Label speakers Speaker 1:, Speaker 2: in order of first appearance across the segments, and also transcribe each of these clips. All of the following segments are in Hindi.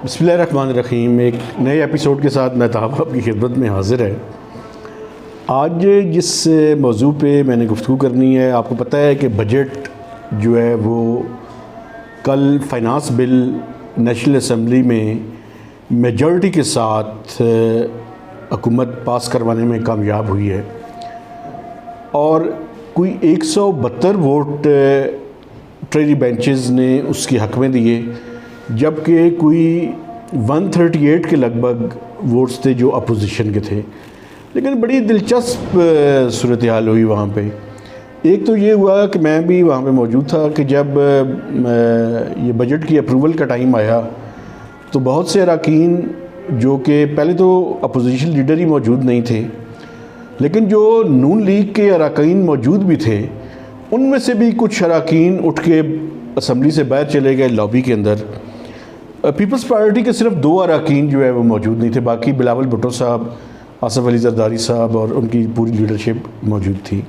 Speaker 1: बिस्मिल्लाहिर्रहमानिर्रहीम। एक नए एपिसोड के साथ मैं ताहब आपकी खिदमत में हाज़िर है। आज जिस मौजू पे मैंने गुफ्तगू करनी है, आपको पता है कि बजट जो है वो कल फाइनेंस बिल नेशनल असम्बली में मेजॉरिटी के साथ हुकूमत पास करवाने में कामयाब हुई है और कोई 172 वोट ट्रेजरी बेंचेस ने उसके हक़ में दिए, जबकि कोई 138 के लगभग वोट्स थे जो अपोजिशन के थे। लेकिन बड़ी दिलचस्प सूरत हाल हुई वहाँ पे। एक तो ये हुआ कि मैं भी वहाँ पे मौजूद था कि जब ये बजट की अप्रूवल का टाइम आया तो बहुत से अरकान जो कि पहले तो अपोजिशन लीडर ही मौजूद नहीं थे, लेकिन जो नून लीग के अरकान मौजूद भी थे, उनमें से भी कुछ अरकान उठ के असम्बली से बाहर चले गए लॉबी के अंदर। पीपल्स पार्टी के सिर्फ 2 अरकान जो है वो मौजूद नहीं थे, बाकी बिलावल भुट्टो साहब, आसफ अली जरदारी साहब और उनकी पूरी लीडरशिप मौजूद थी।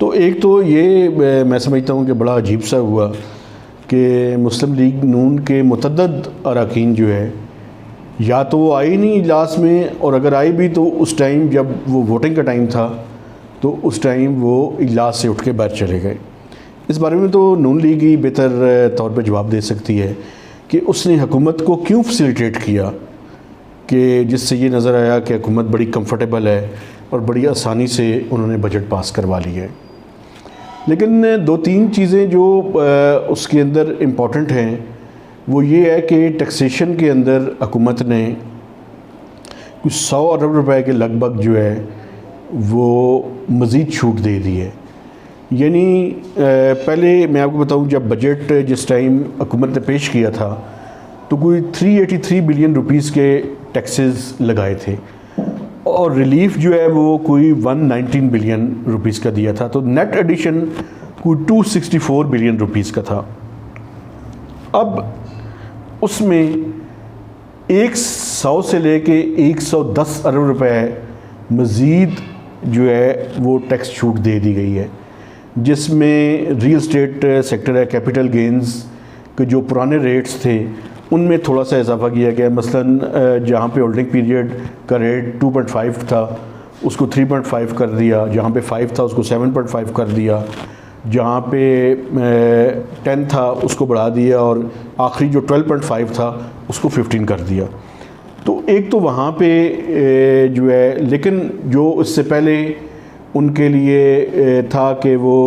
Speaker 1: तो एक तो ये मैं समझता हूँ कि बड़ा अजीब सा हुआ कि मुस्लिम लीग नून के मुतअद्दिद अरकान जो है या तो वो आई नहीं इजलास में, और अगर आई भी तो उस टाइम जब वो वोटिंग का टाइम था तो उस टाइम वो इजलास से उठ के बाहर चले गए। इस बारे में तो नून लीग ही बेहतर तौर पे जवाब दे सकती है कि उसने हुकूमत को क्यों फैसिलिटेट किया, कि जिससे ये नज़र आया कि हुकूमत बड़ी कंफर्टेबल है और बड़ी आसानी से उन्होंने बजट पास करवा ली है। लेकिन 2-3 चीज़ें जो उसके अंदर इम्पॉर्टेंट हैं वो ये है कि टैक्सेशन के अंदर हुकूमत ने कुछ 100 अरब रुपए के लगभग जो है वो मज़ीद छूट दे दी है। यानी पहले मैं आपको बताऊं, जब बजट जिस टाइम हुकूमत ने पेश किया था तो कोई 383 बिलियन रुपीस के टैक्सेस लगाए थे और रिलीफ जो है वो कोई 119 बिलियन रुपीस का दिया था, तो नेट एडिशन कोई 264 बिलियन रुपीस का था। अब उसमें 100 से लेके 110 अरब रुपए मज़ीद जो है वो टैक्स छूट दे दी गई है, जिसमें रियल स्टेट सेक्टर है, कैपिटल गेंस के जो पुराने रेट्स थे उनमें थोड़ा सा इजाफा किया गया। मसलन जहाँ पे होल्डिंग पीरियड का रेट 2.5 था उसको 3.5 कर दिया, जहाँ पे 5 था उसको 7.5 कर दिया, जहाँ पे 10 था उसको बढ़ा दिया और आखिरी जो 12.5 था उसको 15 कर दिया। तो एक तो वहाँ पे जो है, लेकिन जो इससे पहले उनके लिए था कि वो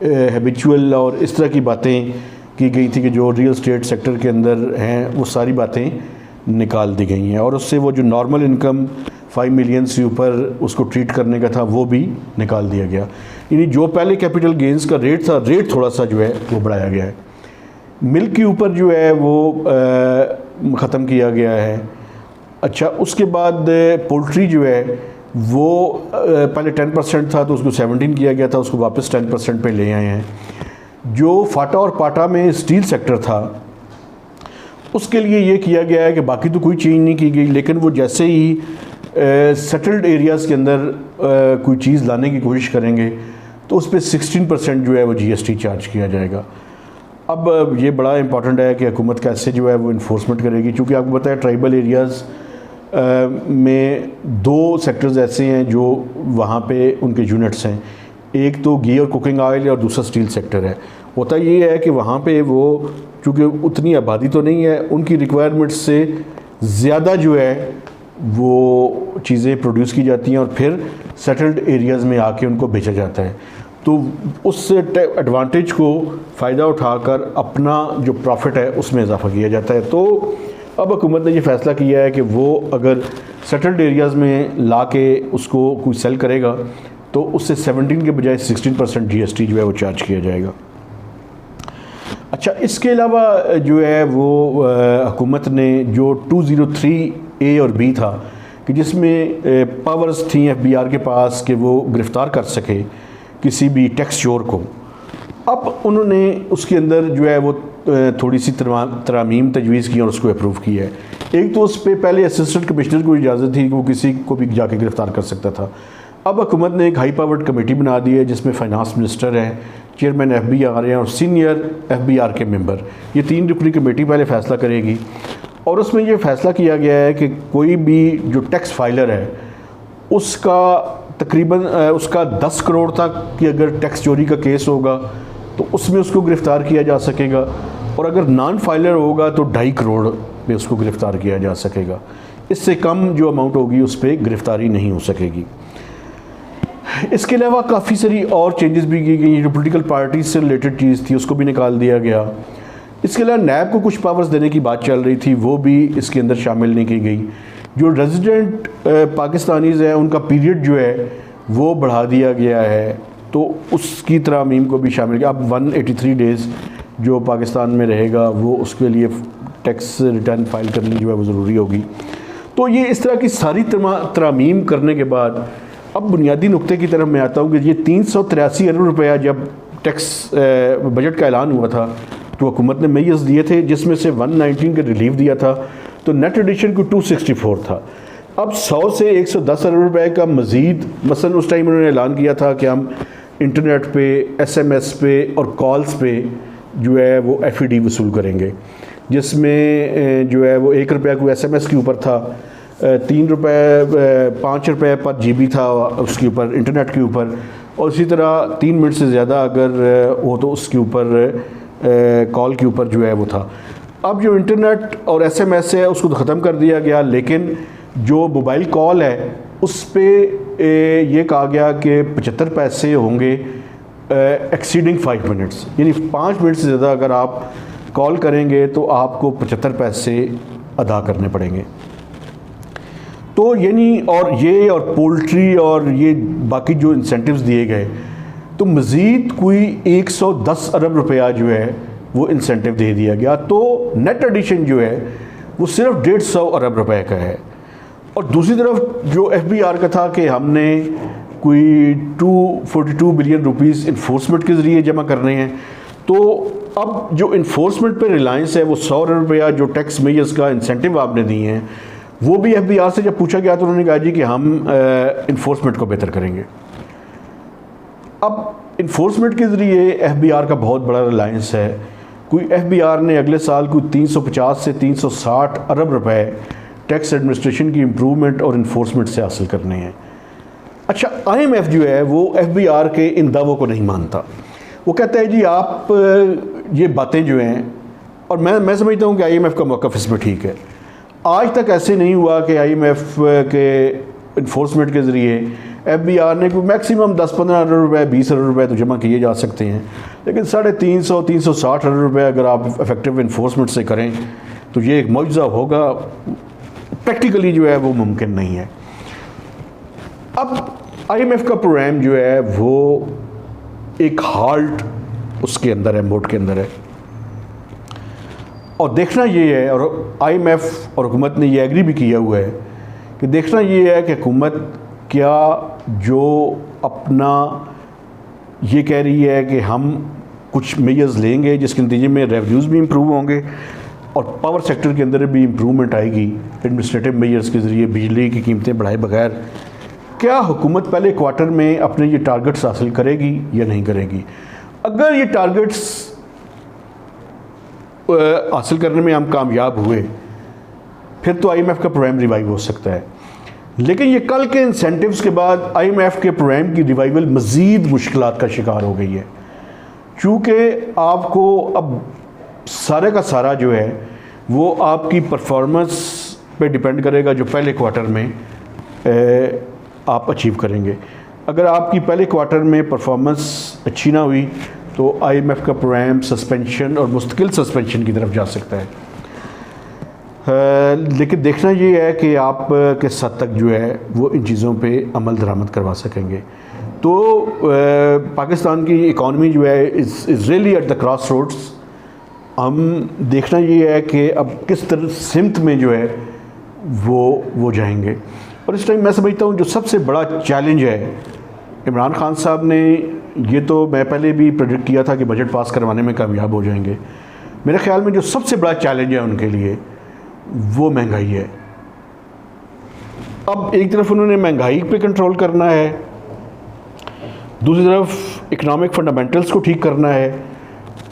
Speaker 1: हैबिचुअल और इस तरह की बातें की गई थी कि जो रियल स्टेट सेक्टर के अंदर हैं वो सारी बातें निकाल दी गई हैं, और उससे वो जो नॉर्मल इनकम 5 मिलियन से ऊपर उसको ट्रीट करने का था वो भी निकाल दिया गया। यानी जो पहले कैपिटल गेंस का रेट था, रेट थोड़ा सा जो है वो बढ़ाया गया है। मिल्क के ऊपर जो है वो ख़त्म किया गया है। अच्छा, उसके बाद पोल्ट्री जो है वो पहले 10% था तो उसको 17 किया गया था, उसको वापस 10% पे ले आए हैं। जो फाटा और पाटा में स्टील सेक्टर था उसके लिए ये किया गया है कि बाकी तो कोई चेंज नहीं की गई, लेकिन वो जैसे ही सेटल्ड एरियाज़ के अंदर कोई चीज़ लाने की कोशिश करेंगे तो उस पर 16% जो है वो GST चार्ज किया जाएगा। अब ये बड़ा इंपॉर्टेंट है कि हुकूमत कैसे जो है वो इन्फोर्समेंट करेगी, क्योंकि आपको पता है ट्राइबल एरियाज़ में 2 सेक्टर्स ऐसे हैं जो वहाँ पे उनके यूनिट्स हैं। एक तो घी और कुकिंग ऑयल और दूसरा स्टील सेक्टर है। होता ये है कि वहाँ पे वो चूँकि उतनी आबादी तो नहीं है, उनकी रिक्वायरमेंट्स से ज़्यादा जो है वो चीज़ें प्रोड्यूस की जाती हैं और फिर सेटल्ड एरियाज़ में आके उनको बेचा जाता है। तो उस एडवांटेज को फ़ायदा उठाकर अपना जो प्रॉफिट है उसमें इजाफा किया जाता है। तो अब हुकूमत ने ये फ़ैसला किया है कि वो अगर सेटल्ड एरियाज़ में ला के उसको कोई सेल करेगा तो उससे 17 के बजाय 16% GST जो है वो चार्ज किया जाएगा। अच्छा, इसके अलावा जो है वो हुकूमत ने जो 203A और B था कि जिसमें पावर्स थी FBI के पास कि वो गिरफ़्तार कर सके किसी भी टैक्स चोर को, अब उन्होंने उसके अंदर जो है वो थोड़ी सी तरामीम तजवीज़ की और उसको अप्रूव किया है। एक तो उस पर पहले असिस्टेंट कमिश्नर को इजाज़त थी कि वो किसी को भी जाके गिरफ़्तार कर सकता था। अब हुकूमत ने एक हाई पावर्ड कमेटी बना दी है जिसमें फाइनेंस मिनिस्टर हैं, चेयरमैन FBR हैं और सीनियर FBR के मेंबर। ये 3 रुकनी कमेटी पहले फ़ैसला करेगी और उसमें ये फ़ैसला किया गया है कि कोई भी जो टैक्स फाइलर है उसका तकरीबन उसका 10 करोड़ तक की अगर टैक्स चोरी का केस होगा तो उसमें उसको गिरफ़्तार किया जा सकेगा, और अगर नॉन फाइलर होगा तो 2.5 करोड़ में उसको गिरफ़्तार किया जा सकेगा। इससे कम जो अमाउंट होगी उस पर गिरफ़्तारी नहीं हो सकेगी। इसके अलावा काफ़ी सारी और चेंजेस भी की गई। जो पॉलिटिकल पार्टी से रिलेटेड चीज़ थी उसको भी निकाल दिया गया। इसके अलावा नैब को कुछ पावर्स देने की बात चल रही थी, वो भी इसके अंदर शामिल नहीं की गई। जो रेजिडेंट पाकिस्तानीज़ हैं उनका पीरियड जो है वो बढ़ा दिया गया है, तो उसकी तरामीम को भी शामिल किया। अब 183 डेज़ जो पाकिस्तान में रहेगा वो उसके लिए टैक्स रिटर्न फाइल करनी जो है वो ज़रूरी होगी। तो ये इस तरह की सारी तरामीम करने के बाद अब बुनियादी नुक्ते की तरफ मैं आता हूँ कि ये 383 अरब रुपया जब टैक्स बजट का ऐलान हुआ था तो हुकूमत ने मेयर्स दिए थे, जिसमें से 119 का रिलीफ दिया था, तो नेट एडिशन को 264 था। अब 100 से 110 अरब रुपए का मज़ीद, मसलन उस टाइम उन्होंने ऐलान किया था कि हम इंटरनेट पे, SMS पे और कॉल्स पे जो है वो FED वसूल करेंगे, जिसमें जो है वो 1 रुपया कोई SMS के ऊपर था, 3 रुपये 5 रुपये पर GB था उसके ऊपर इंटरनेट के ऊपर, और इसी तरह 3 मिनट से ज़्यादा अगर हो तो उसके ऊपर कॉल के ऊपर जो है वो था। अब जो इंटरनेट और SMS है उसको तो ख़त्म कर दिया गया, लेकिन जो मोबाइल कॉल है उस पर ये कहा गया कि 75 पैसे होंगे एक्सीडिंग 5 मिनट्स, यानी 5 मिनट से ज़्यादा अगर आप कॉल करेंगे तो आपको 75 पैसे अदा करने पड़ेंगे। तो यानी और पोल्ट्री और ये बाकी जो इंसेंटिव्स दिए गए, तो मज़ीद कोई 110 अरब रुपया जो है वो इंसेंटिव दे दिया गया। तो नेट एडिशन जो है वो सिर्फ 150 अरब रुपए का है। और दूसरी तरफ जो FBR का था कि हमने कोई 242 बिलियन रुपीस इन्फोर्समेंट के ज़रिए जमा करने हैं, तो अब जो इन्फोर्समेंट पे रिलायंस है वो 100 अरब रुपया जो टैक्स मेयर्स का इंसेंटिव आपने दिए हैं वो भी FBR से जब पूछा गया तो उन्होंने कहा जी कि हम इन्फोर्समेंट को बेहतर करेंगे। अब इन्फोर्समेंट के ज़रिए FBR का बहुत बड़ा रिलायंस है। कोई FBR ने अगले साल कोई 350 से 360 अरब रुपए टैक्स एडमिनिस्ट्रेशन की इम्प्रूवमेंट और इन्फोर्समेंट से हासिल करने हैं। अच्छा, IMF जो है वो FBR के इन दावों को नहीं मानता। वो कहता है जी आप ये बातें जो हैं, और मैं समझता हूँ कि IMF का मौक़िफ़ इसमें ठीक है। आज तक ऐसे नहीं हुआ कि IMF के इन्फोर्समेंट के ज़रिए FBR ने कोई मैक्सिमम 10-15 अरब रुपये 20 अरब रुपये तो जमा किए जा सकते हैं, लेकिन 350-360 अरब रुपये अगर आप इफेक्टिव इन्फोर्समेंट से करें तो ये एक मौजज़ा होगा। प्रैक्टिकली जो है वो मुमकिन नहीं है। अब IMF का प्रोग्राम जो है वो एक हाल्ट उसके अंदर है, मोड के अंदर है, और देखना ये है, और IMF और हुकूमत ने ये एग्री भी किया हुआ है कि देखना ये है कि हुकूमत क्या जो अपना ये कह रही है कि हम कुछ मेजर्स लेंगे जिसके नतीजे में रेवेन्यूज़ भी इम्प्रूव होंगे और पावर सेक्टर के अंदर भी इम्प्रूवमेंट आएगी एडमिनिस्ट्रेटिव मेजर्स के ज़रिए, बिजली की कीमतें बढ़ाए बगैर। क्या हुकूमत पहले क्वार्टर में अपने ये टारगेट्स हासिल करेगी या नहीं करेगी? अगर ये टारगेट्स हासिल करने में हम कामयाब हुए फिर तो IMF का प्रोग्राम रिवाइव हो सकता है, लेकिन ये कल के इंसेंटिव्स के बाद IMF के प्रोग्राम की रिवाइवल मज़ीद मुश्किलात का शिकार हो गई है, चूँकि आपको अब सारे का सारा जो है वो आपकी परफॉर्मेंस पे डिपेंड करेगा जो पहले क्वार्टर में आप अचीव करेंगे। अगर आपकी पहले क्वार्टर में परफॉर्मेंस अच्छी ना हुई तो IMF का प्रोग्राम सस्पेंशन और मुस्तकिल सस्पेंशन की तरफ जा सकता है। लेकिन देखना ये है कि आप किस हद तक जो है वो इन चीज़ों पे अमल दरामद करवा सकेंगे। तो पाकिस्तान की इकॉनमी जो है is really at the crossroads. हम देखना ये है कि अब किस तरह सिमत में जो है वो जाएंगे। और इस टाइम मैं समझता हूँ जो सबसे बड़ा चैलेंज है, इमरान खान साहब ने ये तो मैं पहले भी प्रेडिक्ट किया था कि बजट पास करवाने में कामयाब हो जाएंगे। मेरे ख्याल में जो सबसे बड़ा चैलेंज है उनके लिए वो महंगाई है। अब एक तरफ उन्होंने महंगाई पे कंट्रोल करना है दूसरी तरफ इकनॉमिक फंडामेंटल्स को ठीक करना है,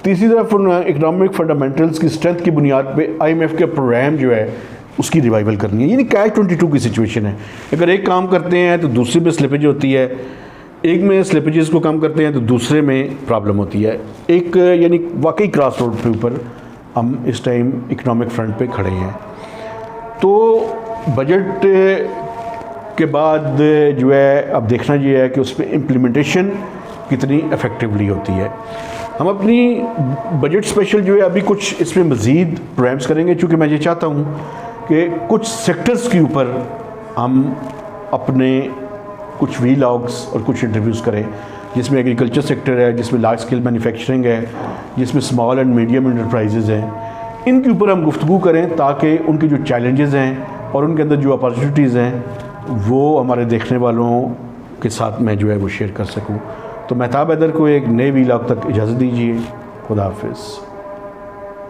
Speaker 1: तीसरी तरफ इकनॉमिक फंडामेंटल्स की स्ट्रेंथ की बुनियाद पे आईएमएफ के प्रोग्राम जो है उसकी रिवाइवल करनी है। यानी कैच 22 की सिचुएशन है। अगर एक काम करते हैं तो दूसरे में स्लिपेज होती है, एक में स्लिपेजेस को कम करते हैं तो दूसरे में प्रॉब्लम होती है। एक यानी वाकई क्रॉस रोड के ऊपर हम इस टाइम इकनॉमिक फ्रंट पे खड़े हैं। तो बजट के बाद जो है अब देखना ये है कि उस पर इम्प्लीमेंटेशन कितनी इफ़ेक्टिवली होती है। हम अपनी बजट स्पेशल जो है अभी कुछ इसमें मज़ीद प्रोग्राम्स करेंगे, चूँकि मैं ये चाहता हूँ कि कुछ सेक्टर्स के ऊपर हम अपने कुछ वीलॉग्स और कुछ इंटरव्यूज़ करें, जिसमें एग्रीकल्चर सेक्टर है, जिसमें लार्ज स्केल मैन्युफैक्चरिंग है, जिसमें स्मॉल एंड मीडियम इंटरप्राइजेज़ हैं। इनके ऊपर हम गुफ्तगू करें ताकि उनके जो चैलेंजेस हैं और उनके अंदर जो अपॉर्चुनिटीज़ हैं वो हमारे देखने वालों के साथ मैं जो है वो शेयर कर सकूँ। तो महताब हैदर को एक नए वीलॉग तक इजाज़त दीजिए। खुदा हाफिज़।